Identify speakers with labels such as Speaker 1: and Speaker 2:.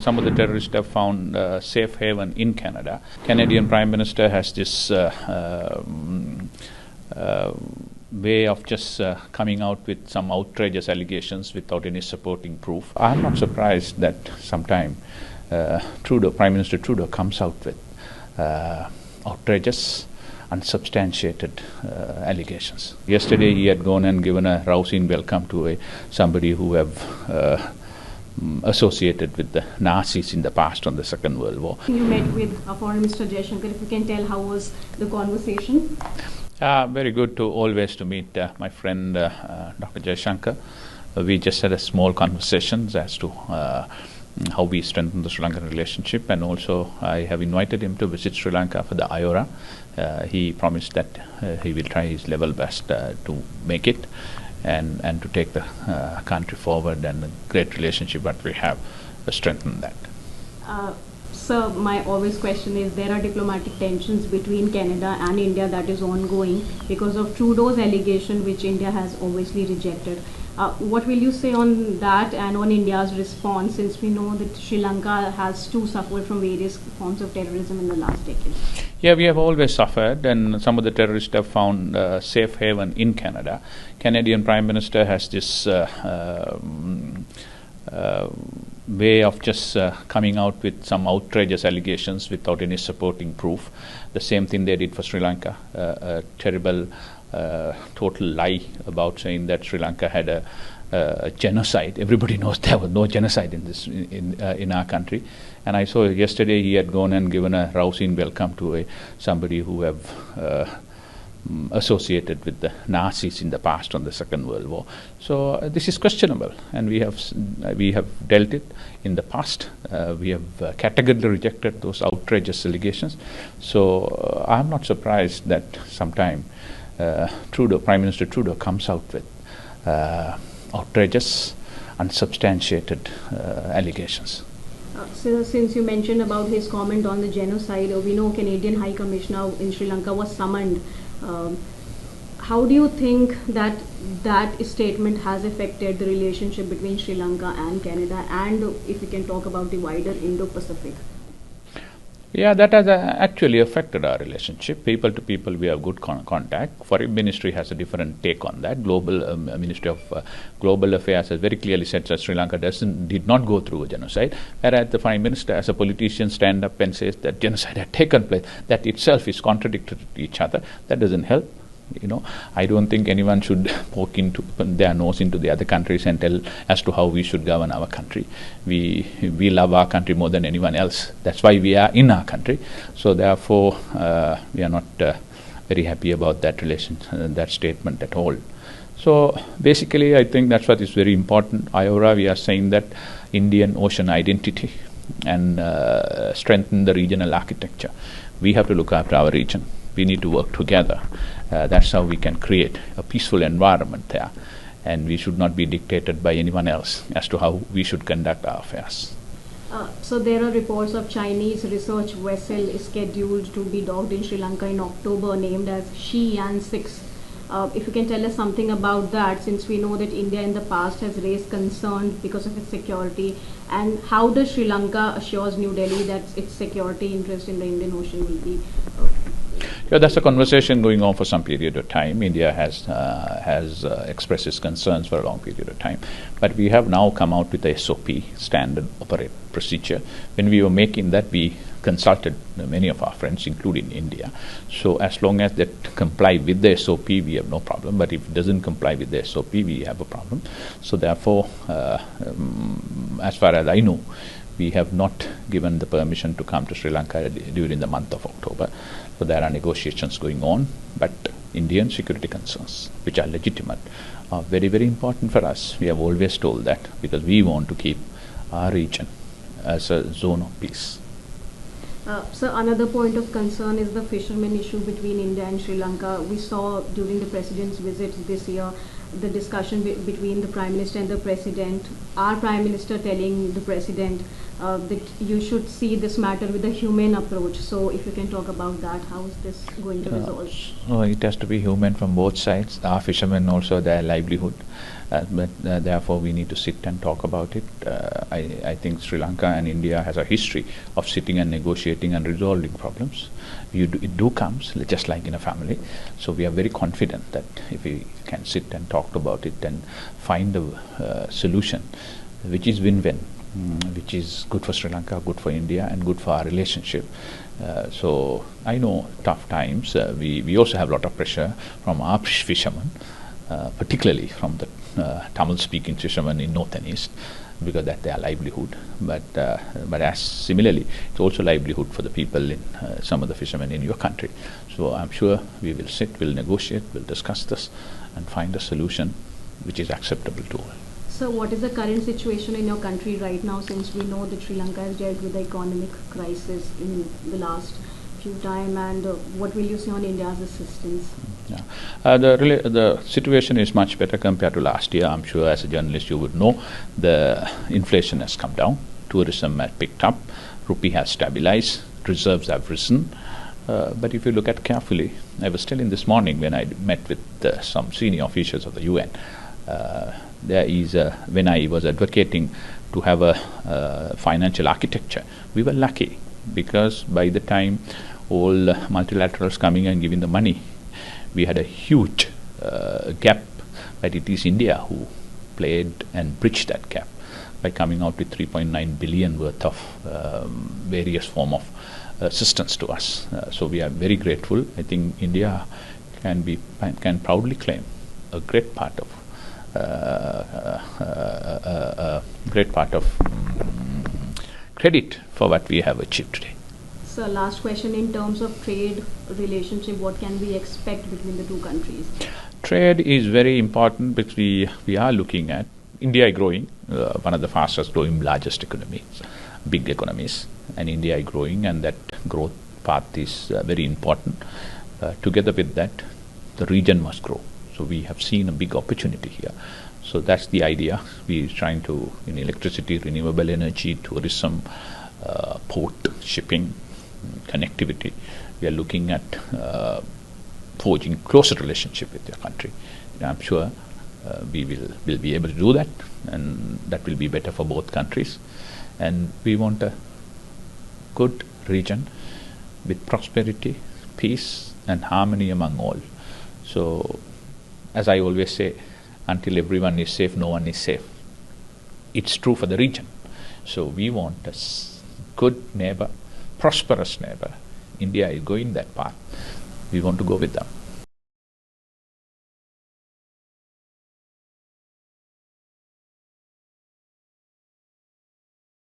Speaker 1: Some of the terrorists have found safe haven in Canada. Canadian Prime Minister has this way of just coming out with some outrageous allegations without any supporting proof. I'm not surprised that sometime Prime Minister Trudeau comes out with outrageous, unsubstantiated allegations. Yesterday he had gone and given a rousing welcome to somebody who have associated with the Nazis in the past on the Second World War.
Speaker 2: You met with Foreign Minister Jaishankar. If you can tell, how was the conversation?
Speaker 1: Very good always to meet my friend Dr. Jaishankar. We just had a small conversation as to how we strengthen the Sri Lankan relationship, and also I have invited him to visit Sri Lanka for the IORA. He promised that he will try his level best to make it and to take the country forward, and the great relationship that we have strengthen that.
Speaker 2: Sir, my always question is, there are diplomatic tensions between Canada and India that is ongoing because of Trudeau's allegation, which India has obviously rejected. What will you say on that and on India's response, since we know that Sri Lanka has too suffered from various forms of terrorism in the last decade?
Speaker 1: Yeah, we have always suffered, and some of the terrorists have found safe haven in Canada. Canadian Prime Minister has this way of just coming out with some outrageous allegations without any supporting proof. The same thing they did for Sri Lanka, a terrible, total lie about saying that Sri Lanka had a genocide. Everybody knows there was no genocide in our country. And I saw yesterday he had gone and given a rousing welcome to somebody who have associated with the Nazis in the past on the Second World War. So this is questionable, and we have dealt it in the past. We have categorically rejected those outrageous allegations. So I'm not surprised that sometime Prime Minister Trudeau comes out with outrageous, unsubstantiated allegations.
Speaker 2: So since you mentioned about his comment on the genocide, we know Canadian High Commissioner in Sri Lanka was summoned. How do you think that statement has affected the relationship between Sri Lanka and Canada, and if you can talk about the wider Indo-Pacific?
Speaker 1: Yeah, that has actually affected our relationship. People to people, we have good contact. Foreign Ministry has a different take on that. Ministry of Global Affairs has very clearly said that Sri Lanka did not go through a genocide, whereas the Prime Minister, as a politician, stand up and says that genocide had taken place. That itself is contradictory to each other. That doesn't help. I don't think anyone should poke their nose into the other countries and tell as to how we should govern our country. We love our country more than anyone else. That's why we are in our country. So therefore, we are not very happy about that that statement at all. So basically, I think that's what is very important. IORA, we are saying that Indian Ocean identity and strengthen the regional architecture. We have to look after our region. We need to work together. That's how we can create a peaceful environment there, and we should not be dictated by anyone else as to how we should conduct our affairs.
Speaker 2: So there are reports of Chinese research vessel scheduled to be docked in Sri Lanka in October, named as Xi'an 6. If you can tell us something about that, since we know that India in the past has raised concern because of its security, and how does Sri Lanka assures New Delhi that its security interest in the Indian Ocean will be?
Speaker 1: Yeah, that's a conversation going on for some period of time. India has expressed its concerns for a long period of time, but we have now come out with a SOP, standard operate procedure. When we were making that, we consulted many of our friends, including India. So as long as they comply with the SOP, we have no problem. But if it doesn't comply with the SOP, we have a problem. So therefore, as far as I know, we have not given the permission to come to Sri Lanka during the month of October. So there are negotiations going on, but Indian security concerns, which are legitimate, are very, very important for us. We have always told that, because we want to keep our region as a zone of peace.
Speaker 2: So another point of concern is the fishermen issue between India and Sri Lanka. We saw during the President's visit this year the discussion between the Prime Minister and the President. Our Prime Minister telling the President that you should see this matter with a humane approach. So if you can talk about that, how is this going to resolve?
Speaker 1: It has to be human from both sides. Our fishermen also, their livelihood. But therefore we need to sit and talk about it. I think Sri Lanka and India has a history of sitting and negotiating and resolving problems. It do comes just like in a family. So we are very confident that if we can sit and talk about it and find a solution which is win-win, which is good for Sri Lanka, good for India, and good for our relationship. So I know tough times. We also have a lot of pressure from our fishermen, particularly from the Tamil-speaking fishermen in north and east, because that's their livelihood. But as similarly, it's also livelihood for the people in some of the fishermen in your country. So I'm sure we will sit, we'll negotiate, we'll discuss this, and find a solution which is acceptable to all.
Speaker 2: So what is the current situation in your country right now, since we know that Sri Lanka has dealt with the economic crisis in the last few time, and what will you say on India's assistance?
Speaker 1: Yeah. The situation is much better compared to last year. I'm sure as a journalist you would know the inflation has come down, tourism has picked up, rupee has stabilized, reserves have risen. But if you look at carefully, I was telling this morning when I met with some senior officials of the UN, there is when I was advocating to have a financial architecture, we were lucky because by the time all multilaterals coming and giving the money, we had a huge gap, but it is India who played and bridged that gap by coming out with 3.9 billion worth of various form of assistance to us. So we are very grateful. I think India can proudly claim a great part of credit for what we have achieved today.
Speaker 2: So last question, in terms of trade relationship, what can we expect between the two countries?
Speaker 1: Trade is very important because we are looking at India growing, one of the fastest growing largest economies, big economies, and India is growing, and that growth path is very important. Together with that, the region must grow. So we have seen a big opportunity here. So that's the idea. We are trying to, in electricity, renewable energy, tourism, port, shipping, connectivity. We are looking at forging closer relationship with your country. And I'm sure we will be able to do that, and that will be better for both countries. And we want a good region with prosperity, peace, and harmony among all. So, as I always say, until everyone is safe, no one is safe. It's true for the region. So we want a good neighbor, prosperous neighbor. India is going that path. We want to go with them.